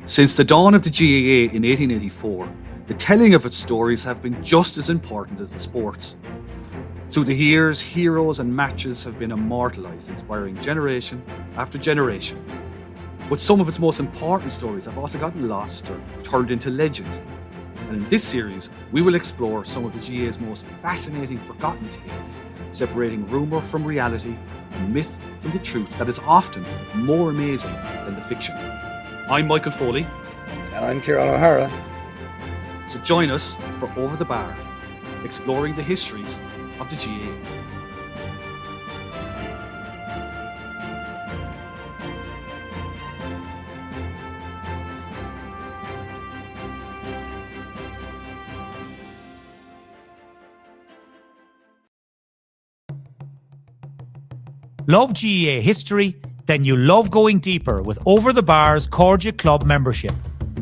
Since the dawn of the GAA in 1884, the telling of its stories have been just as important as the sports. Through the years, heroes and matches have been immortalised, inspiring generation after generation. But some of its most important stories have also gotten lost or turned into legend. And in this series, we will explore some of the GAA's most fascinating forgotten tales, separating rumour from reality and myth from the truth that is often more amazing than the fiction. I'm Michael Foley. And I'm Ciaran O'Hara. So join us for Over the Bar, exploring the histories of the GAA. Love GAA history? Then you love going deeper with Over the Bar's Cordia Club membership.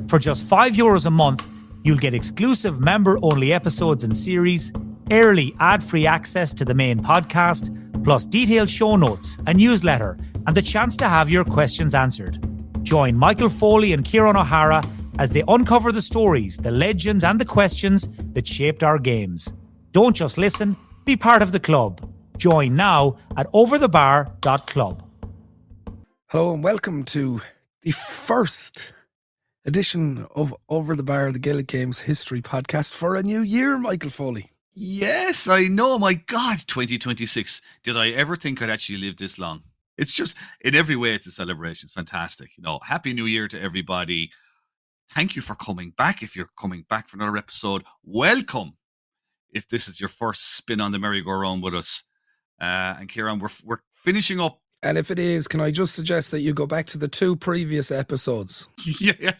For just €5 a month, you'll get exclusive member-only episodes and series, early ad-free access to the main podcast, plus detailed show notes, a newsletter, and the chance to have your questions answered. Join Michael Foley and Ciaran O'Hara as they uncover the stories, the legends, and the questions that shaped our games. Don't just listen, be part of the club. Join now at overthebar.club. Hello and welcome to the first edition of Over the Bar, the Gaelic Games History Podcast for a new year, Michael Foley. Yes, I know. My God, 2026. Did I ever think I'd actually live this long? It's just, in every way, it's a celebration. It's fantastic. Happy New Year to everybody. Thank you for coming back. If you're coming back for another episode, welcome. If this is your first spin on the merry-go-round with us. And Ciaran, we're finishing up. And if it is, can I just suggest that you go back to the 2 previous episodes? Yeah.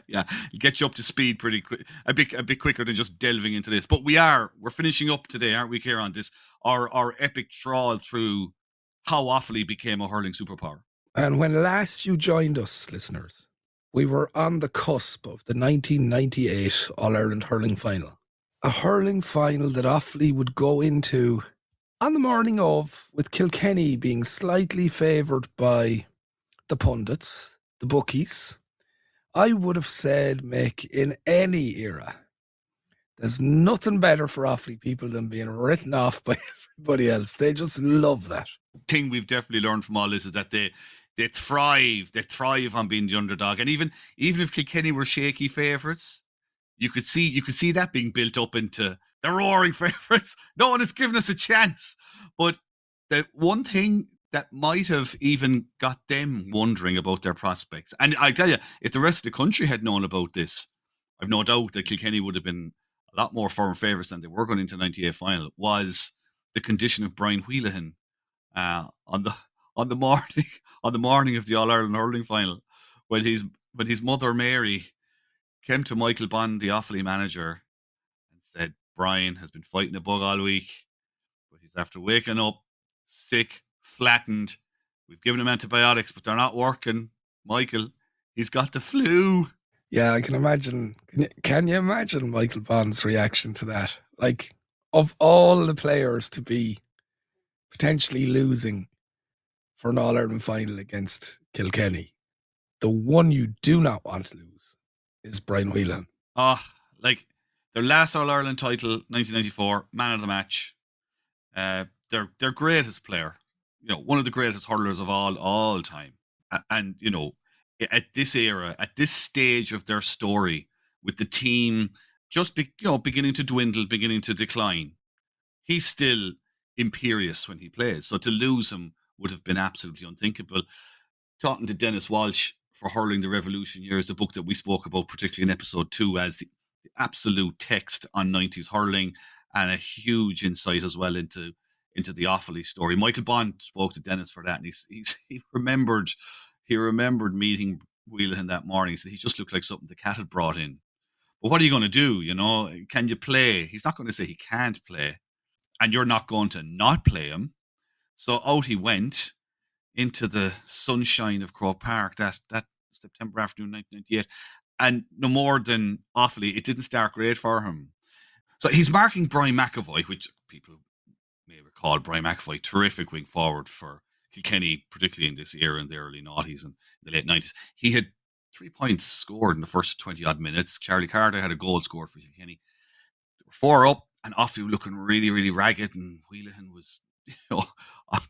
It'll get you up to speed pretty quick, a bit quicker than just delving into this. But we're finishing up today, aren't we, Ciaran? This our epic trawl through how Offaly became a hurling superpower. And when last you joined us, listeners, we were on the cusp of the 1998 All-Ireland hurling final. A hurling final that Offaly would go into on the morning of, with Kilkenny being slightly favoured by the pundits, the bookies. I would have said, Mick, in any era, there's nothing better for Offaly people than being written off by everybody else. They just love that. Thing we've definitely learned from all this is that they thrive on being the underdog. And even if Kilkenny were shaky favourites, you could see that being built up into the roaring favourites. No one has given us a chance. But the one thing that might have even got them wondering about their prospects, and I tell you, if the rest of the country had known about this, I've no doubt that Kilkenny would have been a lot more firm favourites than they were going into the 98 final, was the condition of Brian Wheelahan on the morning of the All-Ireland hurling final, when his mother Mary came to Michael Bond, the Offaly manager, and said, Brian has been fighting a bug all week, but he's after waking up sick, flattened. We've given him antibiotics, but they're not working. Michael, he's got the flu. Yeah, I can imagine. Can you imagine Michael Bond's reaction to that? Like, of all the players to be potentially losing for an All-Ireland final against Kilkenny, the one you do not want to lose is Brian Whelan. Their last All-Ireland title, 1994, man of the match. Their greatest player, one of the greatest hurlers of all time. And, at this era, at this stage of their story, with the team just beginning to dwindle, beginning to decline, he's still imperious when he plays. So to lose him would have been absolutely unthinkable. Talking to Dennis Walsh for Hurling the Revolution Years, the book that we spoke about, particularly in episode 2, as the absolute text on 90s hurling, and a huge insight as well into the Offaly story. Michael Bond spoke to Dennis for that, and he remembered meeting Wheelahan that morning. He said he just looked like something the cat had brought in. But what are you going to do? Can you play? He's not going to say he can't play, and you're not going to not play him. So out he went into the sunshine of Croke Park that September afternoon, 1998. And no more than Offaly, it didn't start great for him. So he's marking Brian McAvoy, which people may recall Brian McAvoy, terrific wing forward for Kilkenny, particularly in this era in the early noughties and the late 90s. He had 3 points scored in the first 20 odd minutes. Charlie Carter had a goal scored for Kilkenny. They were 4 up, and Offaly were looking really, really ragged, and Whelan was,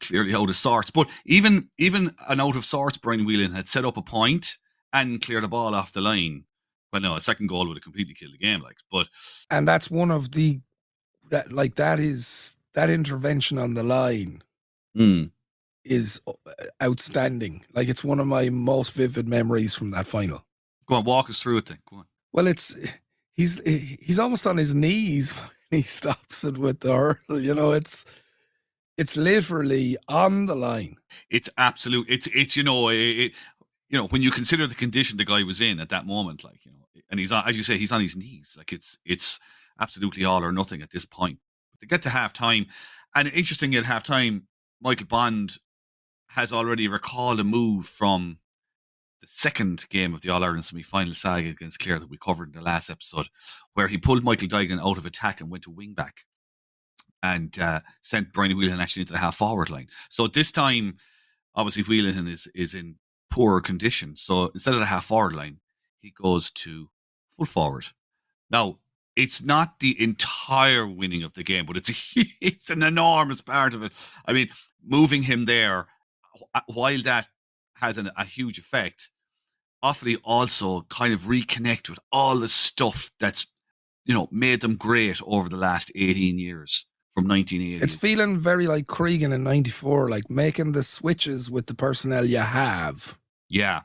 clearly out of sorts. But even an out of sorts Brian Whelan had set up a point and cleared the ball off the line. Well, no, a second goal would have completely killed the game, And that's one of that intervention on the line is outstanding. Like, it's one of my most vivid memories from that final. Go on, walk us through it then. Go on. Well, he's almost on his knees when he stops it with the hurl. It's literally on the line. It's absolute. It's when you consider the condition the guy was in at that moment, and he's on, as you say, he's on his knees. Like, it's absolutely all or nothing at this point. But to get to half time, and interestingly at half time, Michael Bond has already recalled a move from the second game of the All-Ireland semi-final saga against Clare that we covered in the last episode, where he pulled Michael Duignan out of attack and went to wing back and sent Brian Whelan actually into the half-forward line. So this time, obviously, Whelan is in poor condition. So instead of the half-forward line, he goes to full forward. Now, it's not the entire winning of the game, but it's an enormous part of it. I mean, moving him there, while that has a huge effect, Offaly also kind of reconnect with all the stuff that's, made them great over the last 18 years from 1980. It's feeling very like Cregan in 94, like making the switches with the personnel you have. Yeah,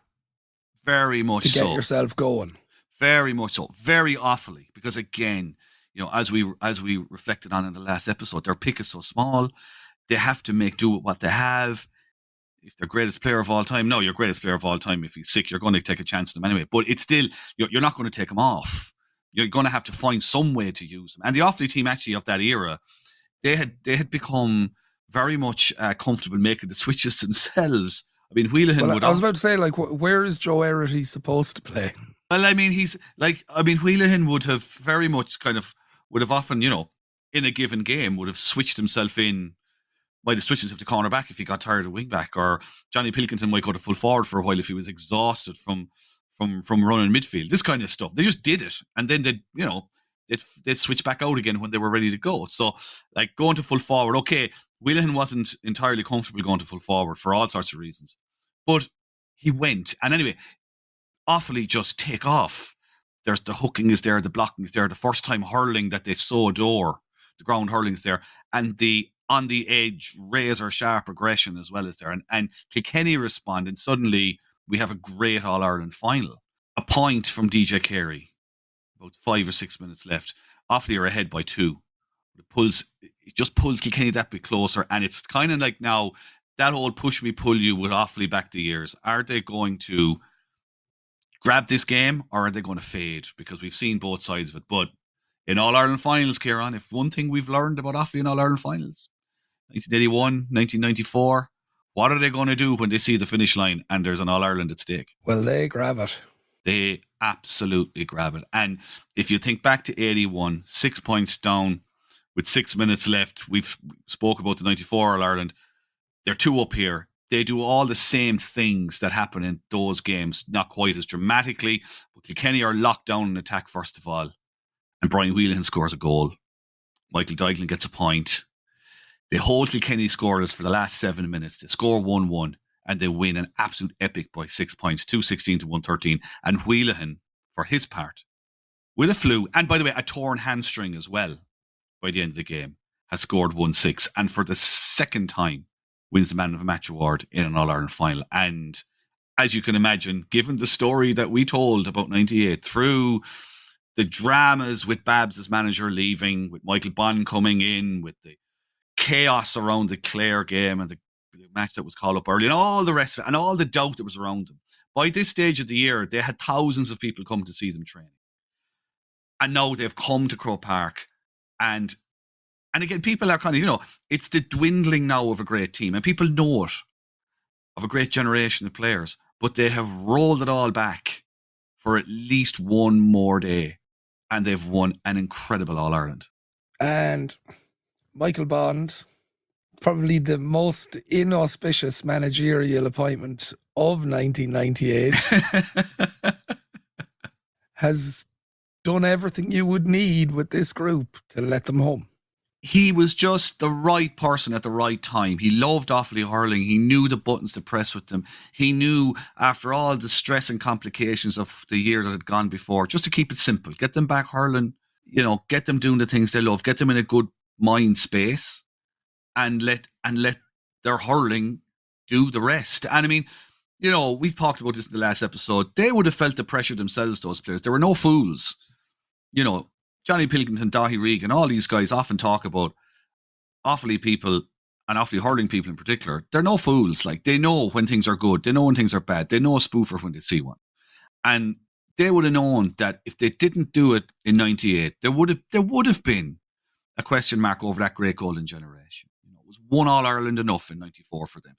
very much to get yourself going. Very much so. Very Offaly, because again, as we reflected on in the last episode, their pick is so small. They have to make do with what they have. If they're greatest player of all time, no, your greatest player of all time, if he's sick, you're going to take a chance on him anyway. But it's still, you're not going to take him off. You're going to have to find some way to use him. And the Offaly team actually of that era, they had become very much comfortable making the switches themselves. I mean, Whelan would. I was about to say, like, where is Joe Erity supposed to play? Well, I mean, Whelan would have very much would have often, in a given game, would have switched himself in. Might have switched himself to cornerback if he got tired of wing back, or Johnny Pilkington might go to full forward for a while if he was exhausted from running midfield. This kind of stuff. They just did it, and then they'd switch back out again when they were ready to go. So, like, going to full forward, okay, Whelan wasn't entirely comfortable going to full forward for all sorts of reasons, but he went. And anyway, Offaly just take off. There's the hooking is there, the blocking is there, the first time hurling that they so adore, the ground hurling is there, and the on the edge razor sharp aggression as well as there. And Kilkenny respond, and suddenly we have a great All-Ireland final. A point from DJ Carey, about 5 or 6 minutes left. Offaly are ahead by 2. It just pulls Kilkenny that bit closer, and it's kind of like now that old push me pull you with Offaly back the years. Are they going to grab this game, or are they going to fade? Because we've seen both sides of it. But in All-Ireland finals, Ciaran, if one thing we've learned about Offaly in All-Ireland finals, 1981, 1994, what are they going to do when they see the finish line and there's an All-Ireland at stake? Well, they grab it. They absolutely grab it. And if you think back to 81, 6 points down with 6 minutes left, we've spoke about the 94 All-Ireland. They're 2 up here. They do all the same things that happen in those games, not quite as dramatically, but Kilkenny are locked down in attack first of all. And Brian Whelan scores a goal. Michael Duignan gets a point. They hold Kilkenny scoreless for the last 7 minutes. They score 1-1 and they win an absolute epic by 6 points, 216 to 113. And Whelan, for his part, with a flu, and by the way, a torn hamstring as well by the end of the game, has scored 1-6. And for the second time, wins the Man of the Match award in an All-Ireland final. And as you can imagine, given the story that we told about 98, through the dramas with Babs as manager leaving, with Michael Bond coming in, with the chaos around the Clare game and the match that was called up early and all the rest of it and all the doubt that was around them. By this stage of the year, they had thousands of people come to see them training. And now they've come to Croke Park. And again, people are kind of, it's the dwindling now of a great team. And people know it, of a great generation of players. But they have rolled it all back for at least one more day. And they've won an incredible All-Ireland. And Michael Bond, probably the most inauspicious managerial appointment of 1998, has done everything you would need with this group to let them home. He was just the right person at the right time. He loved Offaly hurling. He knew the buttons to press with them. He knew, after all the stress and complications of the year that had gone before, just to keep it simple, get them back hurling, get them doing the things they love, get them in a good mind space, and let their hurling do the rest. And I mean, we've talked about this in the last episode. They would have felt the pressure themselves, those players. There were no fools. Johnny Pilkington, Daithí Regan, all these guys often talk about Offaly people and Offaly hurling people in particular. They're no fools. Like, they know when things are good. They know when things are bad. They know a spoofer when they see one. And they would have known that if they didn't do it in 98, there would have been a question mark over that great golden generation. It was one All-Ireland enough in 94 for them.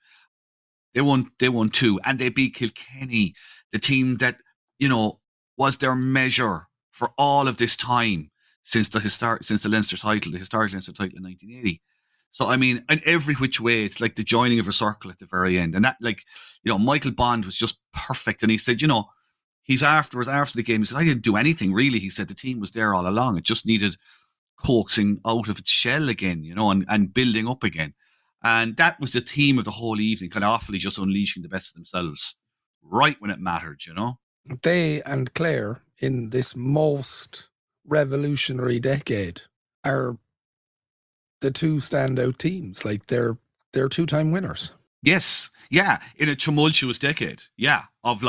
They won two, and they beat Kilkenny, the team that, was their measure for all of this time since the Leinster title, the historic Leinster title in 1980. So, I mean, in every which way, it's like the joining of a circle at the very end. And that, Michael Bond was just perfect. And he said, he's after the game, he said, I didn't do anything, really. He said the team was there all along. It just needed coaxing out of its shell again, and building up again. And that was the theme of the whole evening, kind of Offaly just unleashing the best of themselves right when it mattered, They and Clare, in this most revolutionary decade, are the two standout teams. Like, they're two-time winners. Yes. Yeah. In a tumultuous decade. Yeah. Of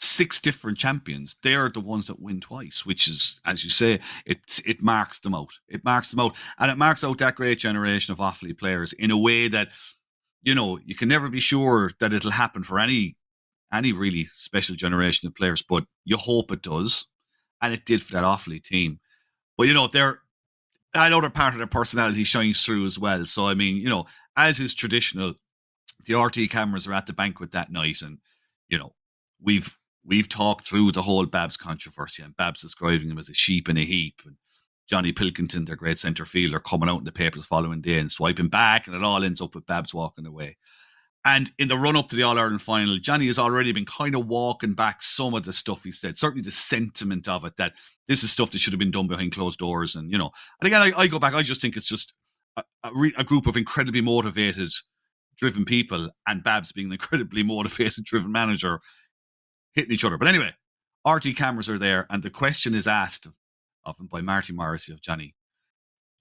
6 different champions. They're the ones that win twice, which is, as you say, it marks them out. It marks them out. And it marks out that great generation of Offaly players in a way that, you can never be sure that it'll happen for any really special generation of players, but you hope it does. And it did for that Offaly team. But, that other part of their personality shines through as well. So, I mean, as is traditional, the RT cameras are at the banquet that night. And, we've talked through the whole Babs controversy, and Babs describing him as a sheep in a heap. And Johnny Pilkington, their great centre fielder, coming out in the papers following day and swiping back. And it all ends up with Babs walking away. And in the run-up to the All-Ireland final, Johnny has already been kind of walking back some of the stuff he said, certainly the sentiment of it, that this is stuff that should have been done behind closed doors. And, and again, I go back, I just think it's just a group of incredibly motivated, driven people, and Babs being an incredibly motivated, driven manager, hitting each other. But anyway, RT cameras are there, and the question is asked of him by Marty Morrissey of Johnny.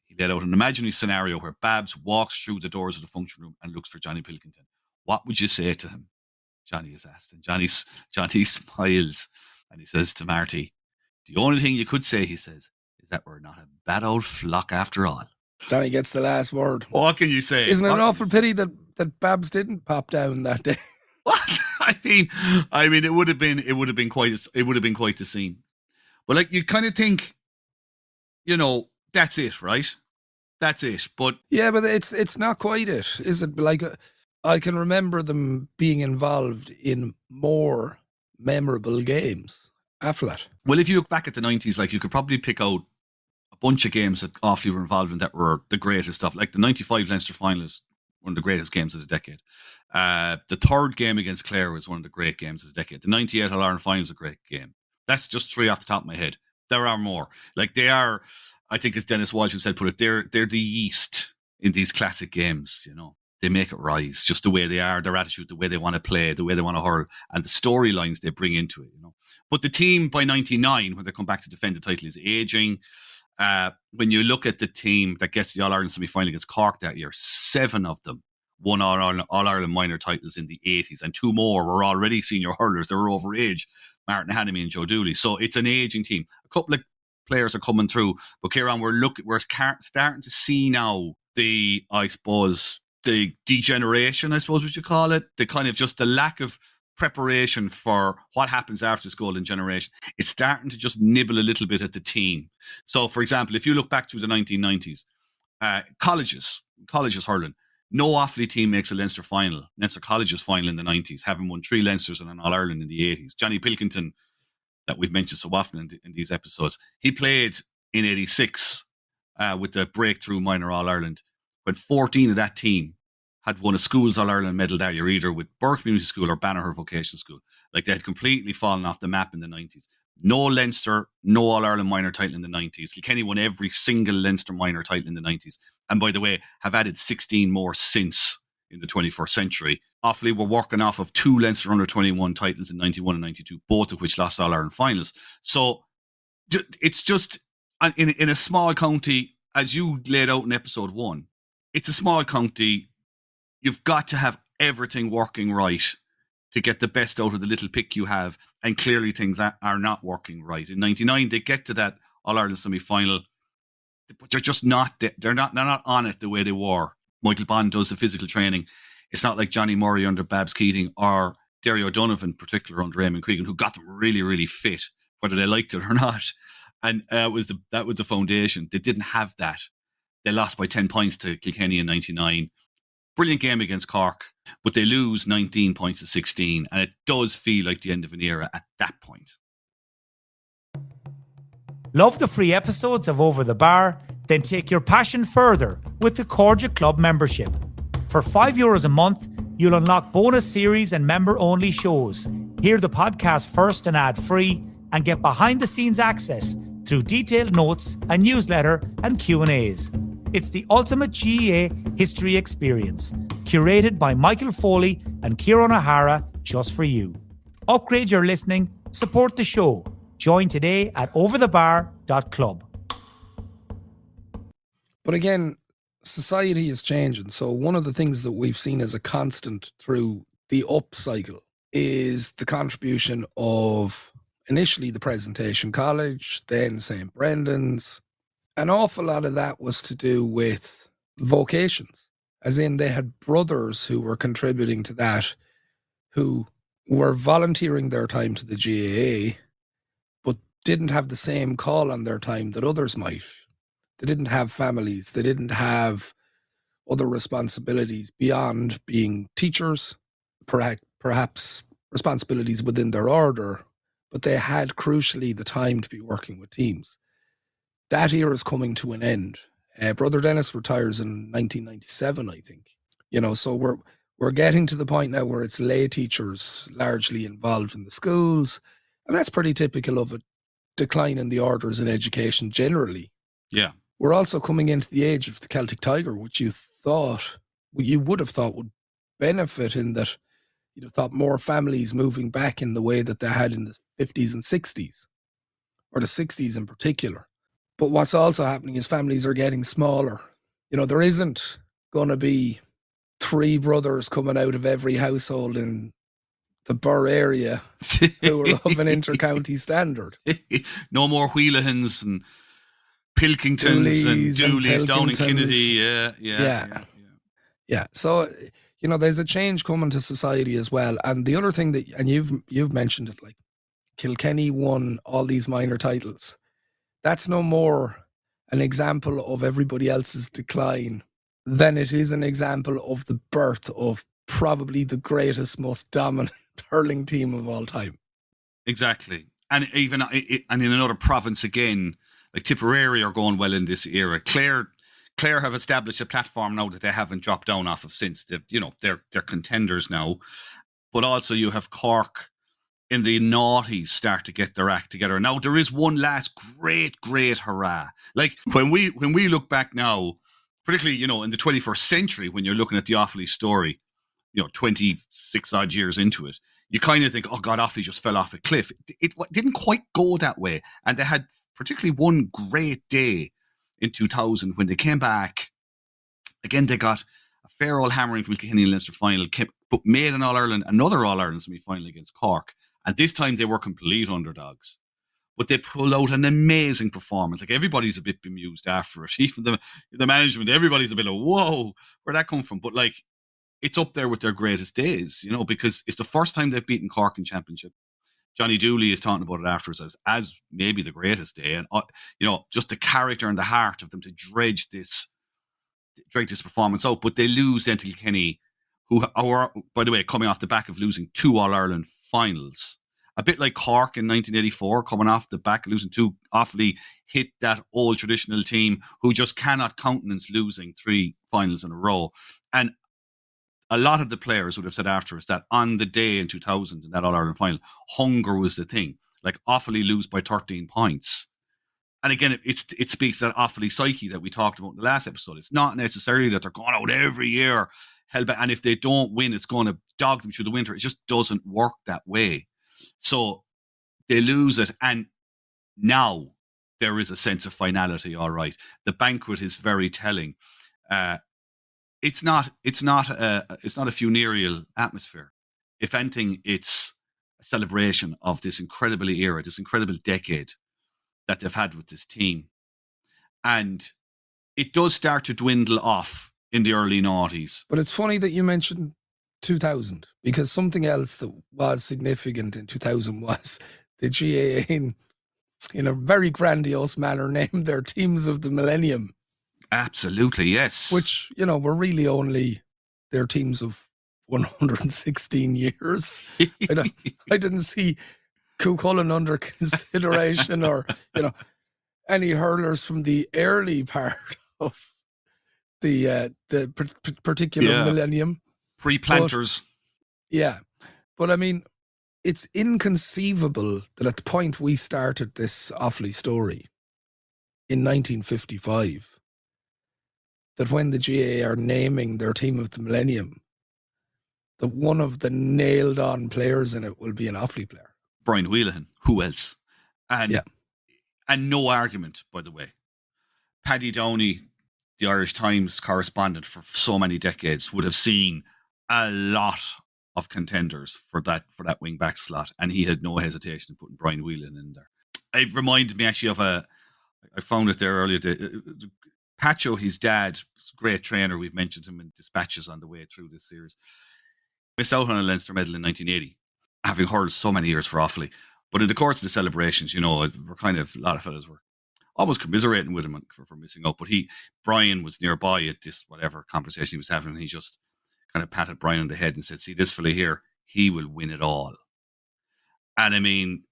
He laid out an imaginary scenario where Babs walks through the doors of the function room and looks for Johnny Pilkington. What would you say to him? Johnny is asked. And Johnny smiles and he says to Marty, the only thing you could say, he says, is that we're not a bad old flock after all. Johnny gets the last word. What can you say? Isn't it an awful pity that Babs didn't pop down that day? What? I mean, it would have been quite a scene. But you kind of think, that's it, right? That's it. But yeah, but it's not quite it, is it? I can remember them being involved in more memorable games after that. Well, if you look back at the 90s, you could probably pick out a bunch of games that Offaly were involved in that were the greatest stuff. Like the 95 Leinster final is one of the greatest games of the decade. The third game against Clare was one of the great games of the decade. The 98 All-Ireland final is a great game. That's just 3 off the top of my head. There are more. They are, I think as Dennis Walsh who said, put it, they're the yeast in these classic games, They make it rise, just the way they are, their attitude, the way they want to play, the way they want to hurl, and the storylines they bring into it, But the team by 99, when they come back to defend the title, is aging. When you look at the team that gets the All-Ireland semi-final against Cork that year, 7 of them won All-Ireland minor titles in the 80s, and 2 more were already senior hurlers. They were over age, Martin Hannamy and Joe Dooley. So it's an aging team. A couple of players are coming through, but Ciaran, we're starting to see now the degeneration, I suppose we should call it, the kind of just the lack of preparation for what happens after this golden generation. It's starting to just nibble a little bit at the team. So, for example, if you look back through the 1990s, colleges hurling, no Offaly team makes a Leinster colleges final in the 90s, having won 3 Leinsters and an All-Ireland in the 80s. Johnny Pilkington, that we've mentioned so often in these episodes, he played in 86 with the breakthrough minor All-Ireland, when 14 of that team had won a Schools All-Ireland medal that year, either with Burke Community School or Banagher Vocational School. Like, they had completely fallen off the map in the 90s. No Leinster, no All-Ireland minor title in the 90s. Kilkenny won every single Leinster minor title in the 90s. And by the way, have added 16 more since in the 21st century. Offaly were working off of 2 Leinster under-21 titles in 91 and 92, both of which lost All-Ireland finals. So it's just, in a small county, as you laid out in episode 1, it's a small county. You've got to have everything working right to get the best out of the little pick you have, and clearly things are not working right. In 99, they get to that All-Ireland semi-final, but they're just not, they're not on it the way they were. Michael Bond does the physical training. It's not like Johnny Murray under Babs Keating or Derry O'Donovan in particular under Eamon Cregan, who got them really, really fit, whether they liked it or not. And that was the foundation. They didn't have that. They lost by 10 points to Kilkenny in 99. Brilliant game against Cork, but they lose 19 points to 16, and it does feel like the end of an era at that point. Love the free episodes of Over the Bar? Then take your passion further with the Corja Club membership. For €5 a month, you'll unlock bonus series and member-only shows, hear the podcast first and ad-free, and get behind-the-scenes access through detailed notes, a newsletter, and Q&As. It's the ultimate GAA history experience, curated by Michael Foley and Ciaran O'Hara just for you. Upgrade your listening, support the show. Join today at overthebar.club. But again, society is changing. So one of the things that we've seen as a constant through the up cycle is the contribution of initially the Presentation College, then St. Brendan's. An awful lot of that was to do with vocations, as in they had brothers who were contributing to that, who were volunteering their time to the GAA, but didn't have the same call on their time that others might. They didn't have families. They didn't have other responsibilities beyond being teachers, perhaps responsibilities within their order, but they had crucially the time to be working with teams. That era is coming to an end. Brother Dennis retires in 1997, I think. So we're getting to the point now where it's lay teachers largely involved in the schools, and that's pretty typical of a decline in the orders in education generally. Yeah. We're also coming into the age of the Celtic Tiger, which you would have thought would benefit in that you'd have thought more families moving back in the way that they had in the 50s and 60s, or the 60s in particular. But what's also happening is families are getting smaller. There isn't going to be 3 brothers coming out of every household in the Burr area who are of an inter-county standard. No more Wheelahans and Pilkingtons and Dooleys down in Kennedy. Yeah. So, there's a change coming to society as well. And the other thing and you've mentioned it, like Kilkenny won all these minor titles. That's no more an example of everybody else's decline than it is an example of the birth of probably the greatest, most dominant hurling team of all time. Exactly. And even and in another province again, like Tipperary are going well in this era. Clare have established a platform now that they haven't dropped down off of since. They're contenders now. But also you have Cork in the noughties start to get their act together. Now there is one last great hurrah. Like when we look back now, particularly, in the 21st century, when you're looking at the Offaly story, 26 odd years into it, you kind of think, oh God, Offaly just fell off a cliff. It didn't quite go that way. And they had particularly one great day in 2000 when they came back. Again, they got a fair old hammering from Kilkenny in Leinster final, but made another All-Ireland semi-final against Cork. And this time they were complete underdogs. But they pulled out an amazing performance. Like, everybody's a bit bemused after it. Even the management, everybody's a bit like, whoa, where'd that come from? But like, it's up there with their greatest days, because it's the first time they've beaten Cork in championship. Johnny Dooley is talking about it afterwards as maybe the greatest day. And, just the character and the heart of them to drag this performance out. But they lose then to Kilkenny, who are, by the way, coming off the back of losing 2 All-Ireland finals. A bit like Cork in 1984, coming off the back, losing 2. Offaly hit that old traditional team who just cannot countenance losing 3 finals in a row. And a lot of the players would have said after us that on the day in 2000 in that All-Ireland final, hunger was the thing. Like Offaly lose by 13 points. And again, it speaks to that Offaly psyche that we talked about in the last episode. It's not necessarily that they're going out every year, and if they don't win, it's going to dog them through the winter. It just doesn't work that way. So they lose it, and now there is a sense of finality. All right, the banquet is very telling. It's not a funereal atmosphere. If anything, it's a celebration of this incredible era, this incredible decade that they've had with this team. And it does start to dwindle off in the early noughties. But it's funny that you mentioned 2000, because something else that was significant in 2000 was the GAA in a very grandiose manner named their teams of the millennium. Absolutely, yes. Which, were really only their teams of 116 years. I didn't see Cuchulainn under consideration or, any hurlers from the early part of the particular millennium. Pre-planters. But I mean, it's inconceivable that at the point we started this Offaly story in 1955, that when the GAA are naming their team of the millennium, that one of the nailed-on players in it will be an Offaly player. Brian Whelan. Who else? And no argument, by the way. Paddy Downey, the Irish Times correspondent for so many decades, would have seen a lot of contenders for that wing-back slot, and he had no hesitation in putting Brian Whelan in there. It reminded me actually of I found it there earlier, Pacho, his dad, great trainer. We've mentioned him in dispatches on the way through this series. Missed out on a Leinster medal in 1980, having hurled so many years for Offaly. But in the course of the celebrations, we're kind of, a lot of fellas were almost commiserating with him for missing out. But Brian was nearby at this whatever conversation he was having, and he just kind of patted Brian on the head and said, "See this fella here, he will win it all." And I mean,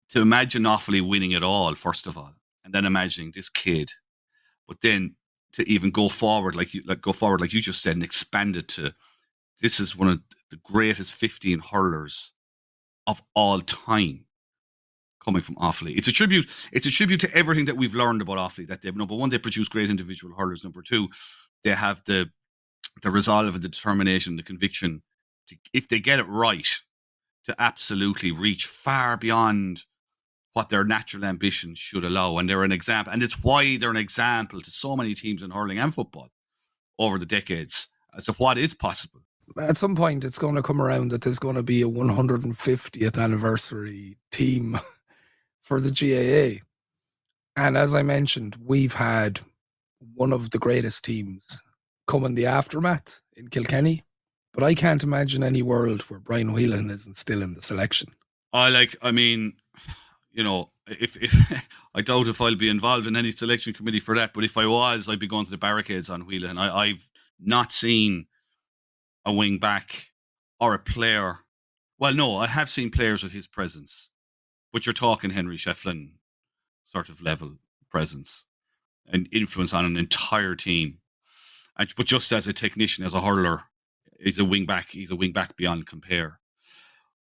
to imagine Offaly winning it all, first of all, and then imagining this kid. But then to even go forward, like you just said, and expand it to, this is one of the greatest 15 hurlers of all time coming from Offaly. It's a tribute to everything that we've learned about Offaly. That number one, they produce great individual hurlers. Number two, they have the resolve and the determination, the conviction to, if they get it right, to absolutely reach far beyond what their natural ambitions should allow. And they're an example. And it's why they're an example to so many teams in hurling and football over the decades as to what is possible. At some point, it's going to come around that there's going to be a 150th anniversary team for the GAA. And as I mentioned, we've had one of the greatest teams come in the aftermath in Kilkenny. But I can't imagine any world where Brian Whelan isn't still in the selection. If I doubt if I'll be involved in any selection committee for that, but if I was, I'd be going to the barricades on Whelan. I've not seen a wing back or a player. Well, no, I have seen players with his presence, but you're talking Henry Shefflin sort of level presence and influence on an entire team. But just as a technician, as a hurler, he's a wing back. He's a wing back beyond compare.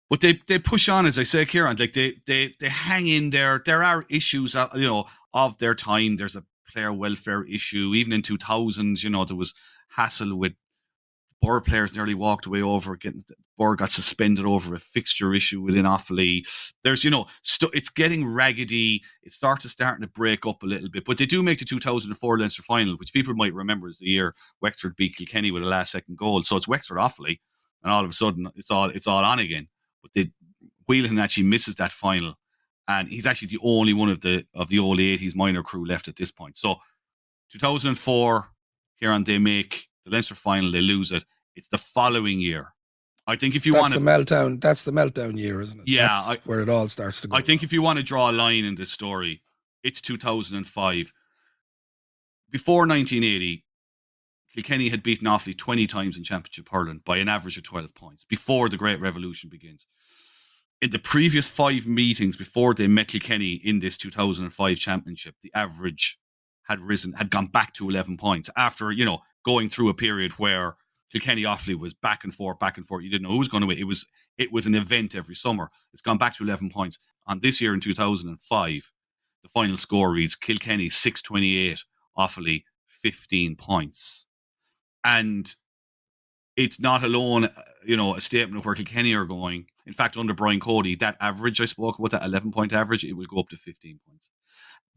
But they push on, as I say, Ciaran. Like they hang in there. There are issues, of their time. There's a player welfare issue. Even in 2000, there was hassle with Borough players nearly walked away over Borough got suspended over a fixture issue within Offaly. There's, it's getting raggedy. It's starting to break up a little bit. But they do make the 2004 Leinster final, which people might remember as the year Wexford beat Kilkenny with a last-second goal. So it's Wexford Offaly, and all of a sudden it's all on again. But Whelan actually misses that final, and he's actually the only one of the old 80s minor crew left at this point. So 2004, Ciaran, they make the Leinster final, they lose it. It's the following year. I think if you want to... That's the meltdown year, isn't it? Yeah. That's where it all starts to go. I think if you want to draw a line in this story, it's 2005. Before 1980, Kilkenny had beaten Offaly 20 times in Championship hurling by an average of 12 points before the Great Revolution begins. In the previous 5 meetings before they met Kilkenny in this 2005 Championship, the average had gone back to 11 points after, going through a period where Kilkenny Offaly was back and forth. You didn't know who was going to win. It was an event every summer. It's gone back to 11 points. On this year in 2005, the final score reads Kilkenny 628, Offaly 15 points. And it's not alone, a statement of where Kilkenny are going. In fact, under Brian Cody, that average I spoke about, that 11-point average, it will go up to 15 points.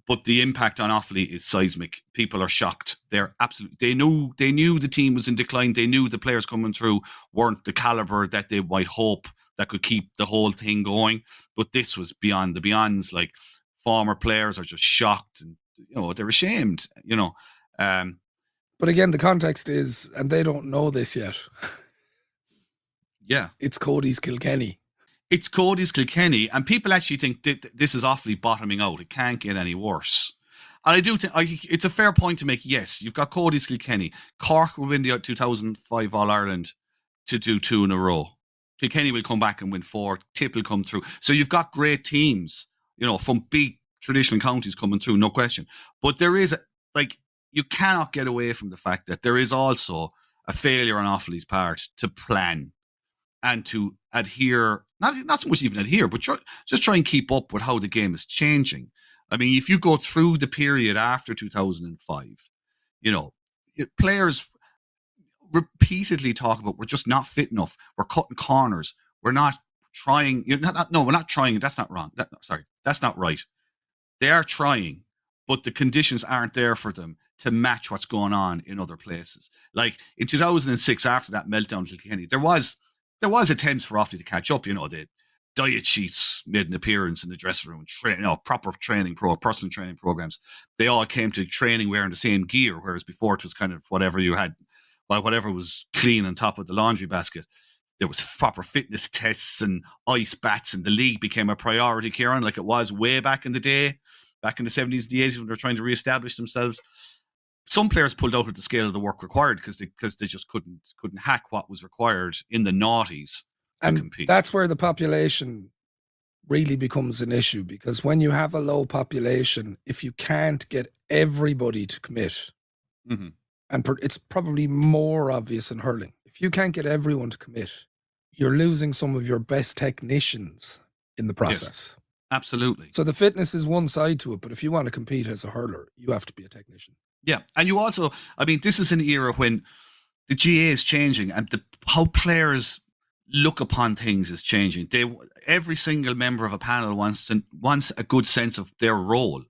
But the impact on Offaly is seismic. People are shocked. They're absolutely. They knew the team was in decline. They knew the players coming through weren't the caliber that they might hope that could keep the whole thing going. But this was beyond the beyonds. Like, former players are just shocked and they're ashamed. But again, the context is, and they don't know this yet. Yeah, it's Cody's Kilkenny. It's Cody's Kilkenny, and people actually think this is Offaly bottoming out. It can't get any worse. And I do think it's a fair point to make. Yes, you've got Cody's Kilkenny. Cork will win the 2005 All-Ireland to do 2 in a row. Kilkenny will come back and win 4. Tip will come through. So you've got great teams, from big traditional counties coming through, no question. But there is, you cannot get away from the fact that there is also a failure on Offaly's part to plan and to adhere, not so much even adhere, but just try and keep up with how the game is changing. I mean, if you go through the period after 2005, players repeatedly talk about, we're just not fit enough. We're cutting corners. We're not trying. We're not trying. That's not wrong. That's not right. They are trying, but the conditions aren't there for them to match what's going on in other places. Like in 2006, after that meltdown to Kilkenny, there was attempts for Offaly to catch up. The diet sheets made an appearance in the dressing room. Proper personal training programs. They all came to training wearing the same gear, whereas before it was kind of whatever you had, whatever was clean on top of the laundry basket. There was proper fitness tests and ice baths, and the league became a priority, Ciaran, like it was way back in the day, back in the 70s and the 80s when they were trying to reestablish themselves. Some players pulled out at the scale of the work required because they just couldn't hack what was required in the noughties to compete. That's where the population really becomes an issue, because when you have a low population, if you can't get everybody to commit, mm-hmm. and it's probably more obvious in hurling, if you can't get everyone to commit, you're losing some of your best technicians in the process. Yes, absolutely. So the fitness is one side to it, but if you want to compete as a hurler, you have to be a technician. Yeah, and you also, this is an era when the GA is changing and how players look upon things is changing. Every single member of a panel wants a good sense of their role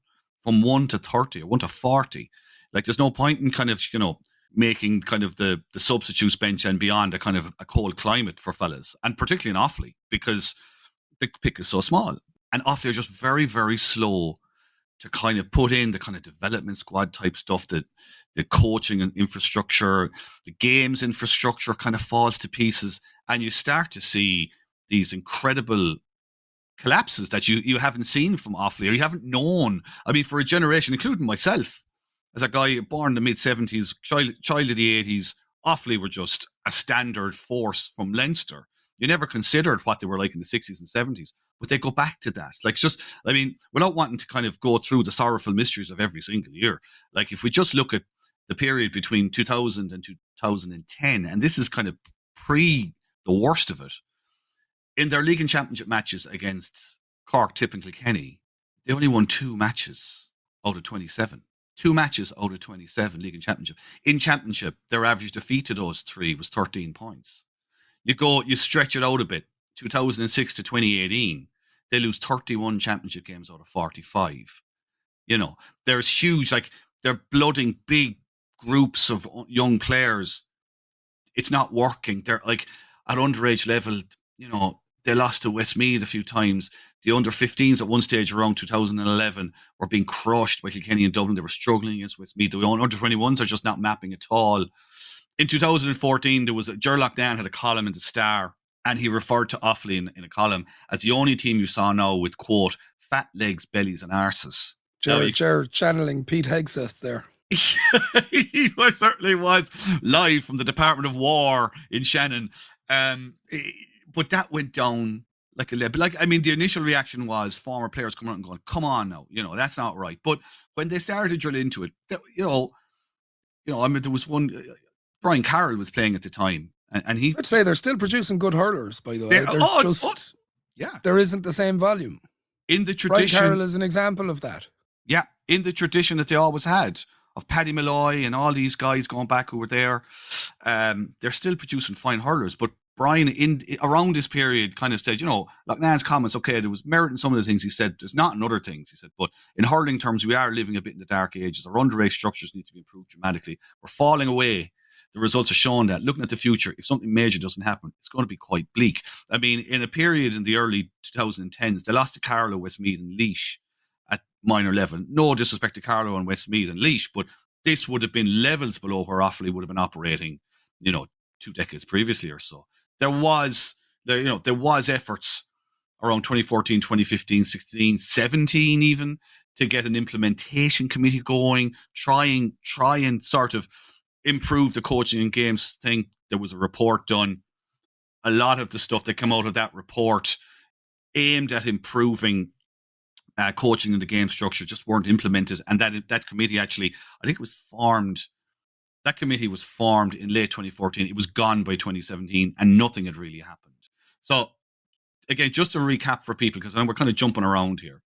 from 1 to 30 or 1 to 40. Like, there's no point in kind of, making kind of the substitutes bench and beyond a kind of a cold climate for fellas, and particularly in Offaly, because the pick is so small. And Offaly are just very, very slow to kind of put in the kind of development squad type stuff, that the coaching and infrastructure, the games infrastructure kind of falls to pieces. And you start to see these incredible collapses that you haven't seen from Offaly, or you haven't known. For a generation, including myself, as a guy born in the mid-70s, child of the 80s, Offaly were just a standard force from Leinster. You never considered what they were like in the 60s and 70s. But they go back to that. Without wanting to kind of go through the sorrowful mysteries of every single year. Like, if we just look at the period between 2000 and 2010, and this is kind of pre the worst of it, in their league and championship matches against Cork, Tip and Kilkenny, they only won 2 matches out of 27. 2 matches out of 27 league and championship. In championship, their average defeat to those 3 was 13 points. You stretch it out a bit. 2006 to 2018, they lose 31 championship games out of 45. There's huge, they're blooding big groups of young players. It's not working. They're at underage level, they lost to Westmeath a few times. The under 15s at one stage around 2011 were being crushed by Kilkenny and Dublin. They were struggling against Westmeath. The under 21s are just not mapping at all. In 2014, there was Gerlach Dan had a column in the Star, and he referred to Offaly in a column as the only team you saw now with, quote, fat legs, bellies and arses. Ger channeling Pete Hegseth there. He certainly was, live from the Department of War in Shannon. But that went down I mean, the initial reaction was former players coming out and going, "Come on now, that's not right." But when they started to drill into it, I mean, there was one. Brian Carroll was playing at the time, and he. I'd say they're still producing good hurlers, by the way. Yeah. There isn't the same volume. In the tradition, Brian Carroll is an example of that. Yeah, in the tradition that they always had of Paddy Malloy and all these guys going back who were there, they're still producing fine hurlers. But Brian, around this period, kind of said, like Nan's comments, okay, there was merit in some of the things he said. There's not in other things, he said. But in hurling terms, we are living a bit in the dark ages. Our underage structures need to be improved dramatically. We're falling away. The results are showing that. Looking at the future, if something major doesn't happen, it's going to be quite bleak. I mean, in a period in the early 2010s, they lost to Carlow, Westmeath and Laois at minor level. No disrespect to Carlow and Westmeath and Laois, but this would have been levels below where Offaly would have been operating, 2 decades previously or so. There was efforts around 2014, 2015, 16, 17 even to get an implementation committee going, try and sort of improve the coaching and games thing. There was a report done. A lot of the stuff that came out of that report aimed at improving coaching and the game structure just weren't implemented. And that committee actually, I think it was formed. That committee was formed in late 2014. It was gone by 2017 and nothing had really happened. So again, just to recap for people, because we're kind of jumping around here.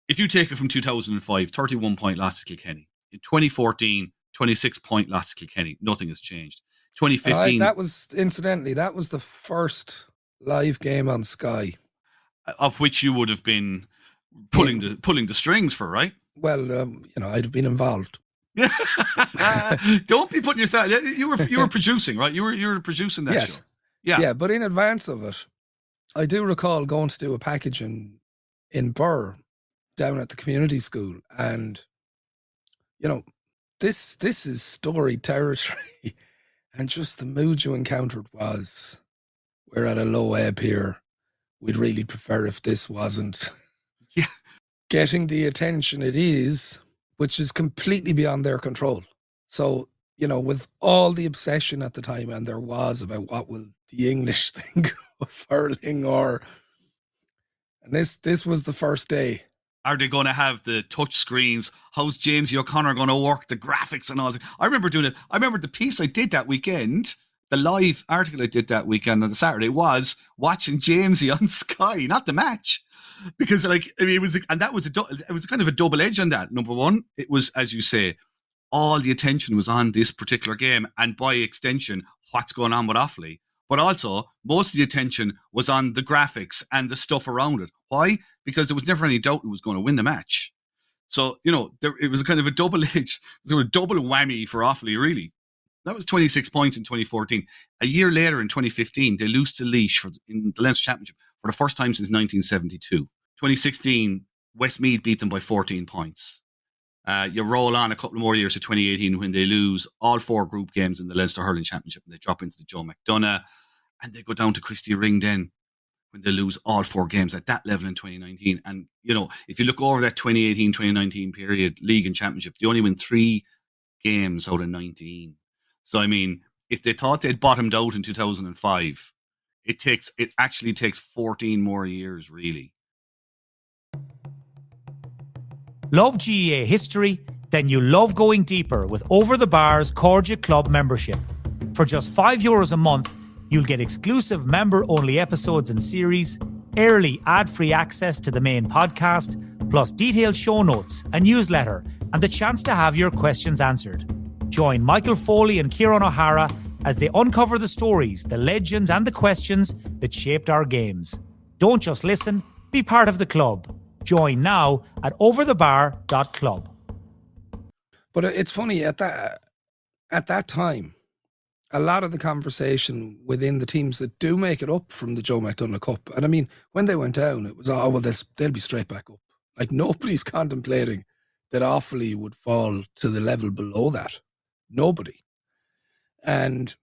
If you take it from 2005, 31-point loss to Kilkenny. In 2014, 26-point loss to Kilkenny. Nothing has changed. 2015. That was the first live game on Sky. Of which you would have been pulling the strings for, right? Well, I'd have been involved. Don't be putting yourself. You were producing, right? You were producing that show. Yeah, but in advance of it, I do recall going to do a package in Burr down at the community school, and this is story territory, and just the mood you encountered was, we're at a low ebb here. We'd really prefer if this wasn't getting the attention it is, which is completely beyond their control. So, with all the obsession at the time, and there was about what will the English think of hurling, and this was the first day. Are they going to have the touch screens? How's Jamesy O'Connor going to work the graphics and all that? I remember doing it. I remember the piece I did that weekend, the live article I did that weekend on the Saturday, was watching Jamesy on Sky, not the match. Because it was kind of a double edge on that. Number one, it was, as you say, all the attention was on this particular game, and by extension, what's going on with Offaly. But also, most of the attention was on the graphics and the stuff around it. Why? Because there was never any doubt who was going to win the match. So, it was a kind of a double edge, a double whammy for Offaly, really. That was 26 points in 2014. A year later, in 2015, they lose to Laois in the Leinster Championship for the first time since 1972. 2016, Westmeath beat them by 14 points. You roll on a couple more years to 2018 when they lose all 4 group games in the Leinster Hurling Championship, and they drop into the Joe McDonagh, and they go down to Christy Ring then when they lose all 4 games at that level in 2019. And, if you look over that 2018-2019 period, league and championship, they only win 3 games out of 19. So, I mean, if they thought they'd bottomed out in 2005, it actually takes 14 more years, really. Love GEA history? Then you love going deeper with Over the Bar's Cordia Club membership. For just €5 a month, you'll get exclusive member-only episodes and series, early ad-free access to the main podcast, plus detailed show notes, a newsletter, and the chance to have your questions answered. Join Michael Foley and Ciaran O'Hara as they uncover the stories, the legends, and the questions that shaped our games. Don't just listen, be part of the club. Join now at overthebar.club. But it's funny, at that time, a lot of the conversation within the teams that do make it up from the Joe McDonagh Cup, and I mean, when they went down, it was, they'll be straight back up. Like, nobody's contemplating that Offaly would fall to the level below that. Nobody. And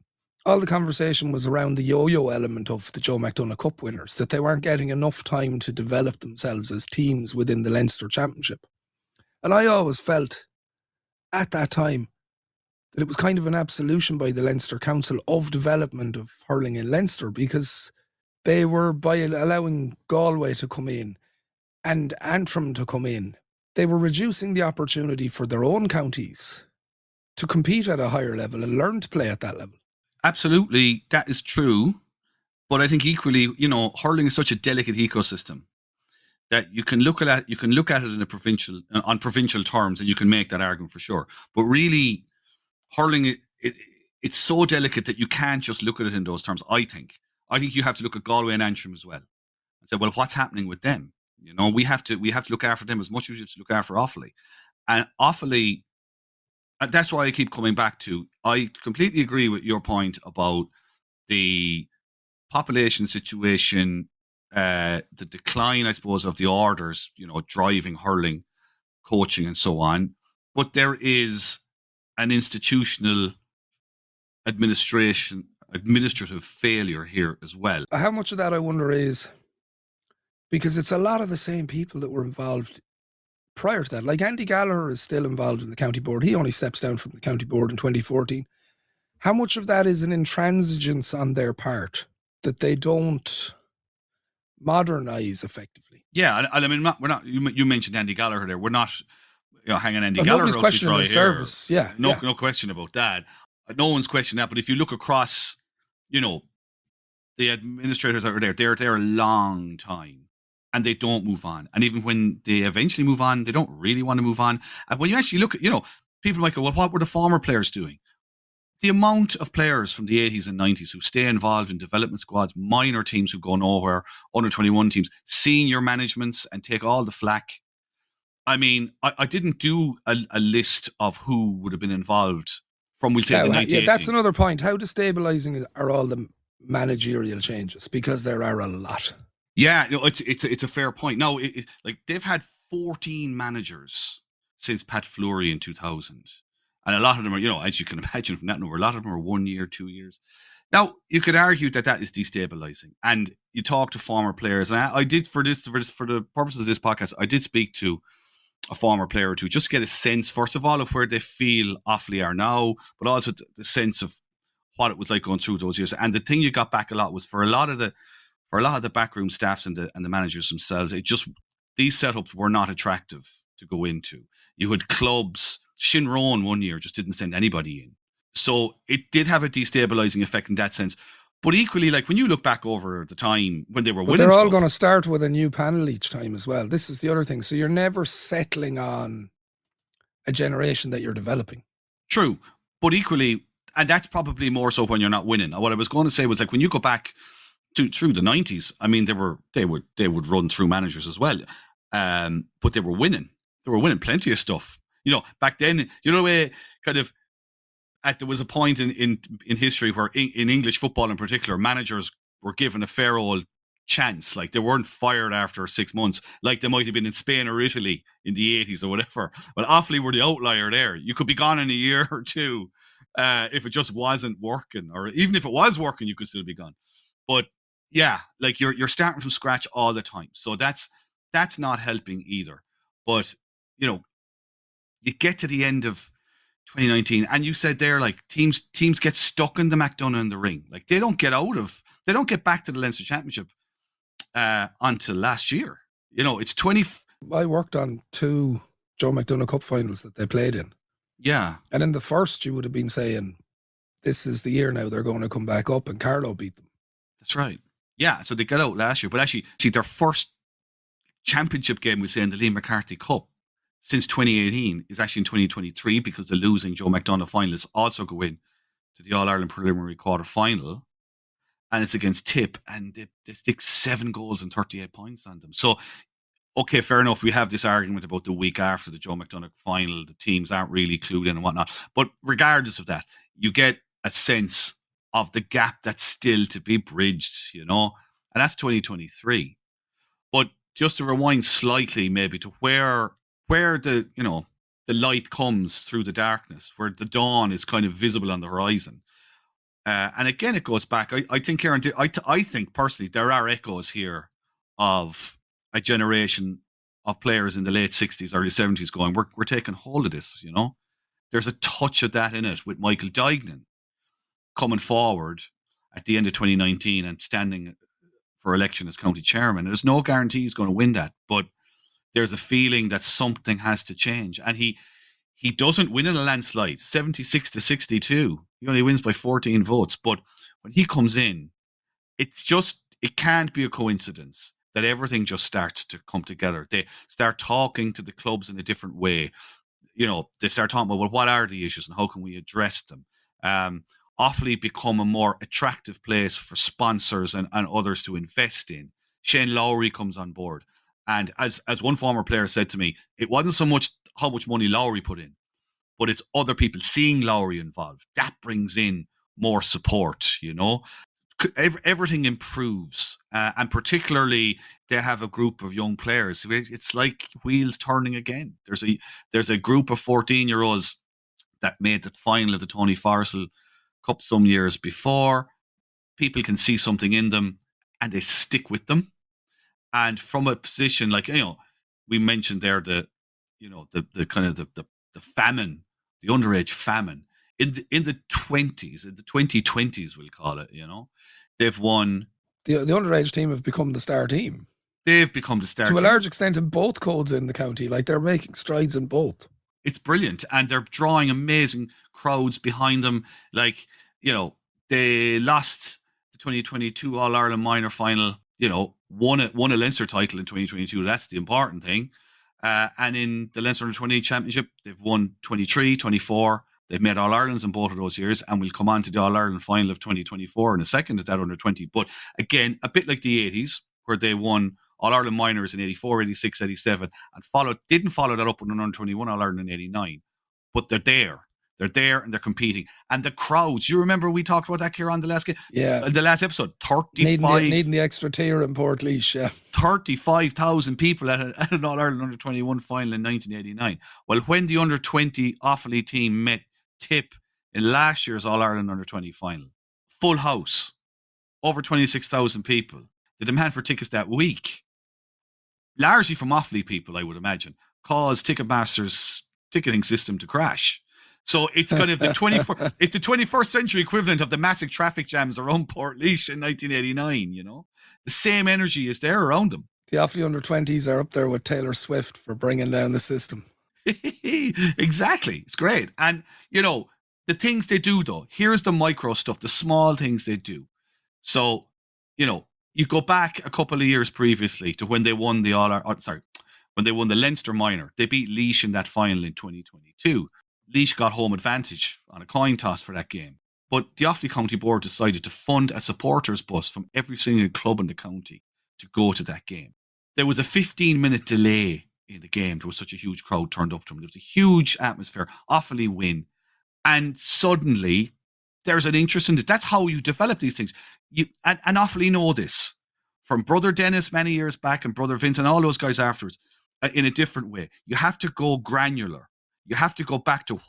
all the conversation was around the yo-yo element of the Joe McDonagh Cup winners, that they weren't getting enough time to develop themselves as teams within the Leinster Championship. And I always felt at that time that it was kind of an absolution by the Leinster Council of development of hurling in Leinster, because they were, by allowing Galway to come in and Antrim to come in, they were reducing the opportunity for their own counties to compete at a higher level and learn to play at that level. Absolutely, that is true. But I think equally, hurling is such a delicate ecosystem that you can look at it on provincial terms, and you can make that argument for sure. But really, hurling, it's so delicate that you can't just look at it in those terms. I think you have to look at Galway and Antrim as well and say, well, what's happening with them? We have to look after them as much as we have to look after Offaly. And Offaly, that's why I keep coming back to. I completely agree with your point about the population situation, the decline, I suppose, of the orders, driving hurling, coaching, and so on. But there is an institutional administrative failure here as well. How much of that, I wonder, is because it's a lot of the same people that were involved prior to that. Like Andy Gallagher is still involved in the county board. He only steps down from the county board in 2014. How much of that is an intransigence on their part that they don't modernise effectively? Yeah, I mean, we're not. You mentioned Andy Gallagher there. We're not, hanging Andy Gallagher nobody's out questioning to dry his here. service. Yeah, no question about that. No one's questioning that. But if you look across, the administrators that are there, they're there a long time, and they don't move on. And even when they eventually move on, they don't really want to move on. And when you actually look at, people might go, well, what were the former players doing? The amount of players from the 80s and 90s who stay involved in development squads, minor teams who go nowhere, under 21 teams, senior managements, and take all the flack. I mean, I didn't do a list of who would have been involved from, we'll say, the 1980s. Yeah, that's another point. How destabilising are all the managerial changes? Because there are a lot. Yeah, it's a fair point. Now, like they've had 14 managers since Pat Fleury in 2000. And a lot of them are, as you can imagine from that number, a lot of them are 1 year, 2 years. Now, you could argue that is destabilizing. And you talk to former players. And I did, for the purposes of this podcast, I did speak to a former player or two, just to get a sense, first of all, of where they feel Offaly are now, but also the sense of what it was like going through those years. And the thing you got back a lot was for a lot of the backroom staffs and the managers themselves, these setups were not attractive to go into. You had clubs. Shinrone 1 year just didn't send anybody in. So it did have a destabilizing effect in that sense. But equally, like when you look back over the time when they were winning, they're all going to start with a new panel each time as well. This is the other thing. So you're never settling on a generation that you're developing. True. But equally, and that's probably more so when you're not winning. What I was going to say was, like, when you go back through the 90s, I mean, they would run through managers as well. But they were winning. They were winning plenty of stuff. Back then, there was a point in history where in English football in particular, managers were given a fair old chance. Like, they weren't fired after 6 months, like they might have been in Spain or Italy in the 80s or whatever. Well, Offaly were the outlier there. You could be gone in a year or two if it just wasn't working, or even if it was working, you could still be gone. But yeah, like you're starting from scratch all the time. So that's not helping either. But you get to the end of 2019, and you said there, like, teams get stuck in the McDonagh in the ring. Like, they don't get back to the Leinster Championship until last year. It's 20. I worked on 2 Joe McDonagh Cup finals that they played in. Yeah. And in the first, you would have been saying, this is the year now they're going to come back up, and Carlow beat them. That's right. Yeah, so they got out last year. But actually, see, their first championship game, we say, in the Liam McCarthy Cup since 2018 is actually in 2023, because the losing Joe McDonagh finalists also go in to the All-Ireland preliminary quarter-final, and it's against Tip, and they stick 7 goals and 38 points on them. So, okay, fair enough, we have this argument about the week after the Joe McDonagh final, the teams aren't really clued in and whatnot, but regardless of that, you get a sense of the gap that's still to be bridged, and that's 2023. But just to rewind slightly, maybe, to where the light comes through the darkness, where the dawn is kind of visible on the horizon. And again, it goes back. I think, Ciaran, I think personally there are echoes here of a generation of players in the late 60s, early 70s going, we're taking hold of this, There's a touch of that in it with Michael Duignan coming forward at the end of 2019 and standing for election as county chairman. There's no guarantee he's going to win that, but there's a feeling that something has to change. And he doesn't win in a landslide, 76-62. He only wins by 14 votes. But when he comes in, it can't be a coincidence that everything just starts to come together. They start talking to the clubs in a different way. They start talking about, well, what are the issues and how can we address them? Offaly become a more attractive place for sponsors and others to invest in. Shane Lowry comes on board. And as one former player said to me, it wasn't so much how much money Lowry put in, but it's other people seeing Lowry involved. That brings in more support, Everything improves. And particularly, they have a group of young players. It's like wheels turning again. There's a group of 14-year-olds that made the final of the Tony Forrestal Cup some years before. People can see something in them and they stick with them. And from a position like, we mentioned there the kind of the famine, the underage famine in the 20s, in the 2020s, we'll call it, they've won. The underage team have become the star team. They've become the star team. To a large extent in both codes in the county. Like, they're making strides in both. It's brilliant. And they're drawing amazing crowds behind them. Like, they lost the 2022 All-Ireland minor final, won a Leinster title in 2022. That's the important thing. And in the Leinster Under-20 Championship, they've won 23, 24. They've made All-Irelands in both of those years, and we'll come on to the All-Ireland final of 2024 in a second at that Under-20. But again, a bit like the 80s, where they won All-Ireland minors in 84, 86, 87, and didn't follow that up with an Under-21 All-Ireland in 89. But they're there. They're there and they're competing. And the crowds, you remember we talked about that here on the last episode, 35. Needing the extra tier in Portlaoise, yeah. 35,000 people at an All-Ireland Under-21 final in 1989. Well, when the Under-20 Offaly team met Tip in last year's All-Ireland Under-20 final, full house, over 26,000 people. The demand for tickets that week, largely from Offaly people, I would imagine, caused Ticketmaster's ticketing system to crash. So it's kind of the 21st century equivalent of the massive traffic jams around Portlaoise in 1989, The same energy is there around them. The Offaly Under-20s are up there with Taylor Swift for bringing down the system. Exactly. It's great. And, the things they do, though, here's the micro stuff, the small things they do. So, you go back a couple of years previously to when they won when they won the Leinster minor. They beat Laois in that final in 2022. Laois got home advantage on a coin toss for that game. But the Offaly County Board decided to fund a supporters bus from every single club in the county to go to that game. There was a 15-minute delay in the game. There was such a huge crowd turned up to them. There was a huge atmosphere. Offaly win. And suddenly, there's an interest in it. That's how you develop these things. And Offaly know this. From Brother Dennis many years back and Brother Vince and all those guys afterwards, in a different way. You have to go granular. You have to go back to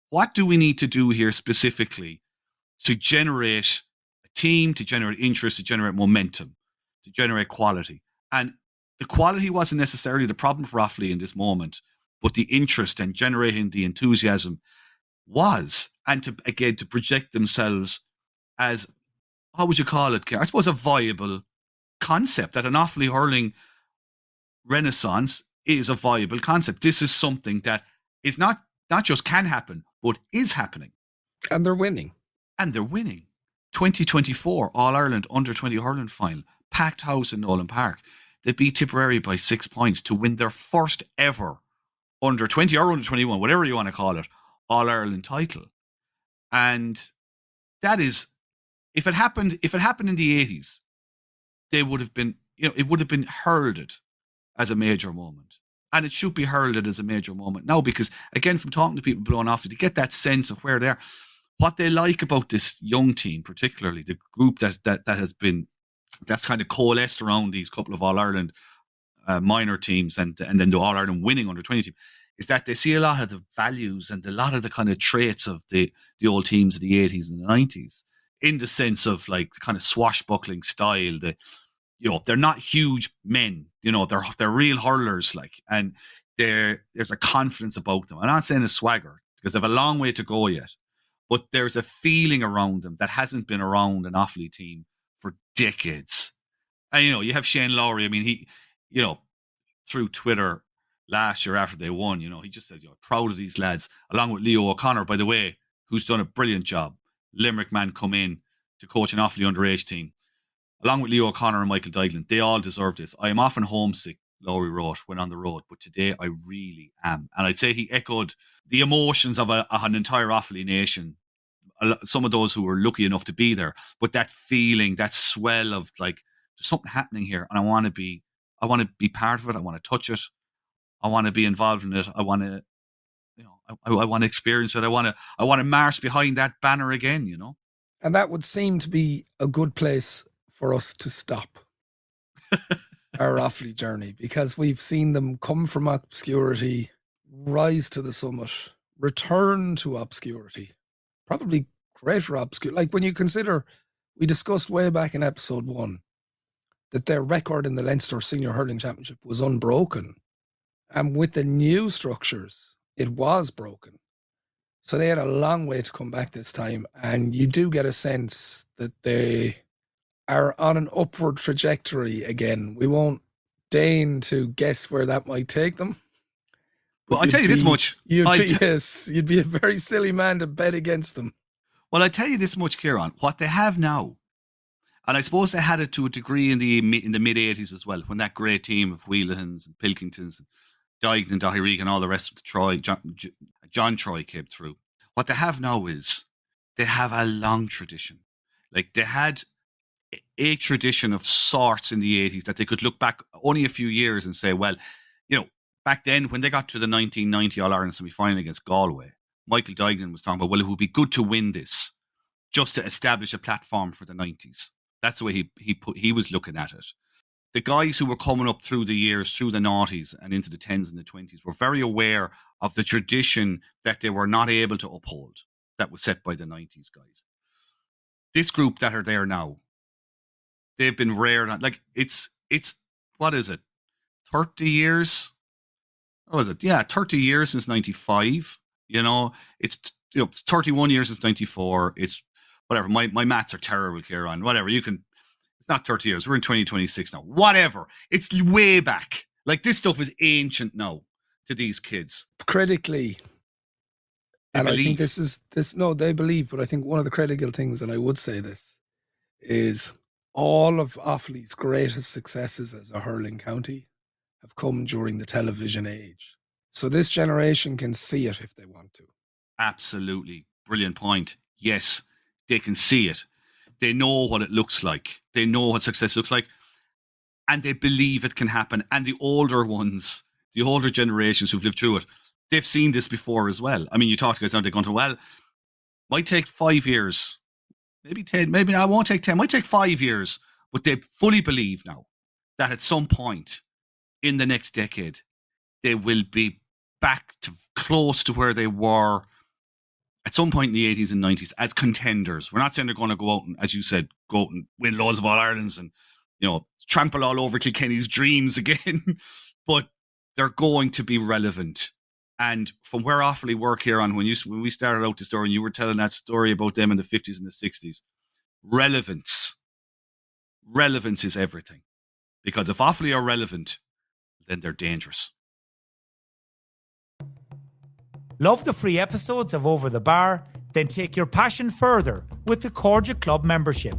what do we need to do here specifically to generate a team, to generate interest, to generate momentum, to generate quality. And the quality wasn't necessarily the problem for Offaly in this moment, but the interest and generating the enthusiasm was. And to project themselves as, how would you call it, I suppose, a viable concept, that an Offaly hurling renaissance is a viable concept. This is something that is not just can happen, but is happening. And they're winning. 2024 All-Ireland Under-20 hurling final, packed house in Nolan Park. They beat Tipperary by 6 points to win their first ever Under-20 or Under-21, whatever you want to call it, All-Ireland title. And that is, if it happened in the 80s, they would have been, it would have been heralded as a major moment. And it should be heralded as a major moment now, because, again, from talking to people blowing off, to get that sense of where they are, what they like about this young team, particularly the group that's kind of coalesced around these couple of All-Ireland minor teams and then the All-Ireland winning Under-20 team, is that they see a lot of the values and a lot of the kind of traits of the old teams of the 80s and the 90s, in the sense of like the kind of swashbuckling style, they're not huge men, they're real hurlers, and there's a confidence about them. I'm not saying a swagger, because they have a long way to go yet, but there's a feeling around them that hasn't been around an Offaly team for decades. And, you have Shane Lowry. I mean, he, through Twitter last year after they won, he just said, proud of these lads, along with Leo O'Connor, by the way, who's done a brilliant job. Limerick man come in to coach an Offaly underage team. Along with Leo O'Connor and Michael Diglan, they all deserve this. I am often homesick, Lowry wrote, when on the road, but today I really am. And I'd say he echoed the emotions of an entire Offaly nation, some of those who were lucky enough to be there, but that feeling, that swell of like, there's something happening here, and I want to be part of it. I want to touch it. I want to be involved in it. I want to, I want to experience it. I want to march behind that banner again, And that would seem to be a good place for us to stop our Offaly journey, because we've seen them come from obscurity, rise to the summit, return to obscurity, probably greater obscurity. Like when you consider, we discussed way back in episode 1 that their record in the Leinster Senior Hurling Championship was unbroken. And with the new structures, it was broken. So they had a long way to come back this time. And you do get a sense that they are on an upward trajectory again. We won't deign to guess where that might take them. Well, I'll tell you this much. You'd be a very silly man to bet against them. Well, I tell you this much, Ciaran. What they have now, and I suppose they had it to a degree in the mid-80s as well, when that great team of Wheelahans and Pilkingtons and Dignan and Dahirig and all the rest of the Troy, John Troy came through. What they have now is they have a long tradition. Like they had a tradition of sorts in the 80s that they could look back only a few years and say, well, back then when they got to the 1990 All-Ireland semi-final against Galway, Michael Dignan was talking about, well, it would be good to win this just to establish a platform for the 90s. That's the way he was looking at it. The guys who were coming up through the years, through the noughties and into the 10s and the 20s, were very aware of the tradition that they were not able to uphold that was set by the 90s guys. This group that are there now, they've been reared on, like, it's what is it, 30 years? What was it? Yeah, 30 years since 95. It's 31 years since 94. It's whatever. My maths are terrible, Ciaran. Whatever. It's not 30 years. We're in 2026 now. Whatever. It's way back. Like, this stuff is ancient now to these kids. Critically. They believe. I think they believe, but I think one of the critical things, and I would say this, is all of Offaly's greatest successes as a hurling county have come during the television age. So this generation can see it if they want to. Absolutely. Brilliant point. Yes, they can see it. They know what it looks like. They know what success looks like. And they believe it can happen. And the older ones, the older generations who've lived through it, they've seen this before as well. I mean, you talk to guys now, they're going to, well, might take 5 years, maybe 10, maybe I won't take 10, might take 5 years, but they fully believe now that at some point in the next decade, they will be back to close to where they were at some point in the 80s and 90s as contenders. We're not saying they're going to go out and, as you said, go out and win loads of All-Irelands and, trample all over Kilkenny's dreams again, but they're going to be relevant. And from where Offaly were, Ciaran, when we started out the story and you were telling that story about them in the 50s and the 60s, relevance is everything. Because if Offaly are relevant, then they're dangerous. Love the free episodes of Over the Bar? Then take your passion further with the Cordia Club membership.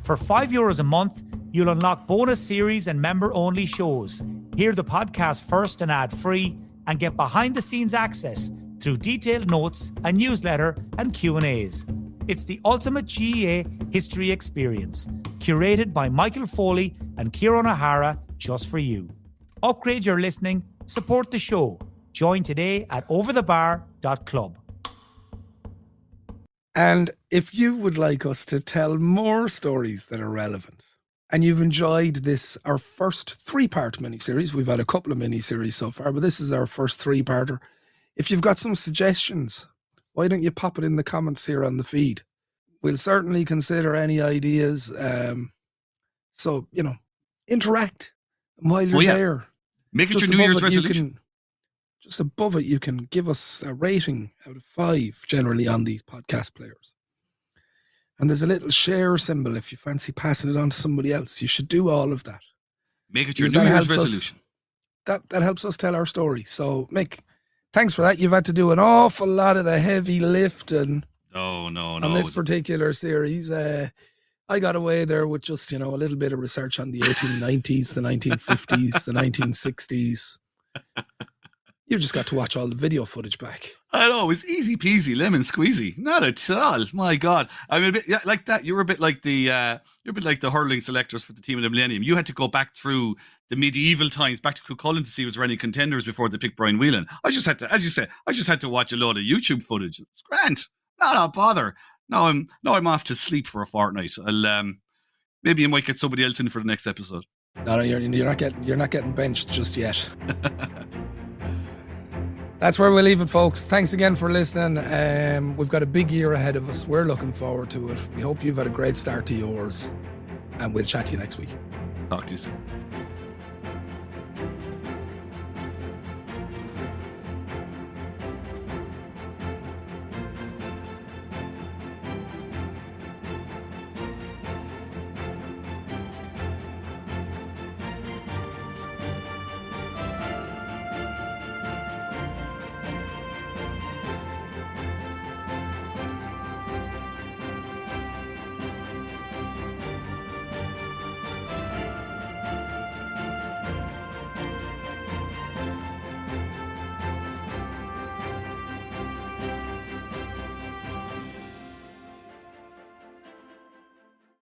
For €5 a month, you'll unlock bonus series and member-only shows, hear the podcast first and ad-free, and get behind-the-scenes access through detailed notes, a newsletter, and Q&As. It's the ultimate GEA history experience, curated by Michael Foley and Ciaran O'Hara just for you. Upgrade your listening, support the show. Join today at overthebar.club. And if you would like us to tell more stories that are relevant, and you've enjoyed this, our first 3-part miniseries, we've had a couple of miniseries so far, but this is our first 3-parter. If you've got some suggestions, why don't you pop it in the comments here on the feed? We'll certainly consider any ideas. So, interact. And while you're there, make it your New Year's resolution. Just above it, you can give us a rating out of 5 generally on these podcast players. And there's a little share symbol if you fancy passing it on to somebody else. You should do all of that. Make it your Because New that Year's helps resolution. That helps us tell our story. So, Mick, thanks for that. You've had to do an awful lot of the heavy lifting No. on this particular series. I got away there with just, a little bit of research on the 1890s, the 1950s, the 1960s. You just got to watch all the video footage back. I know, it was easy peasy, lemon squeezy. Not at all. My God. I mean, a bit, like that. You're a bit like the hurling selectors for the team of the Millennium. You had to go back through the medieval times, back to Cuchulainn to see if there were any contenders before they picked Brian Whelan. I just had to, as you said, watch a load of YouTube footage. It's grand. No bother. Now I'm off to sleep for a fortnight. I'll maybe you might get somebody else in for the next episode. No, you're not getting benched just yet. That's where we'll leave it, folks. Thanks again for listening. We've got a big year ahead of us. We're looking forward to it. We hope you've had a great start to yours. And we'll chat to you next week. Talk to you soon.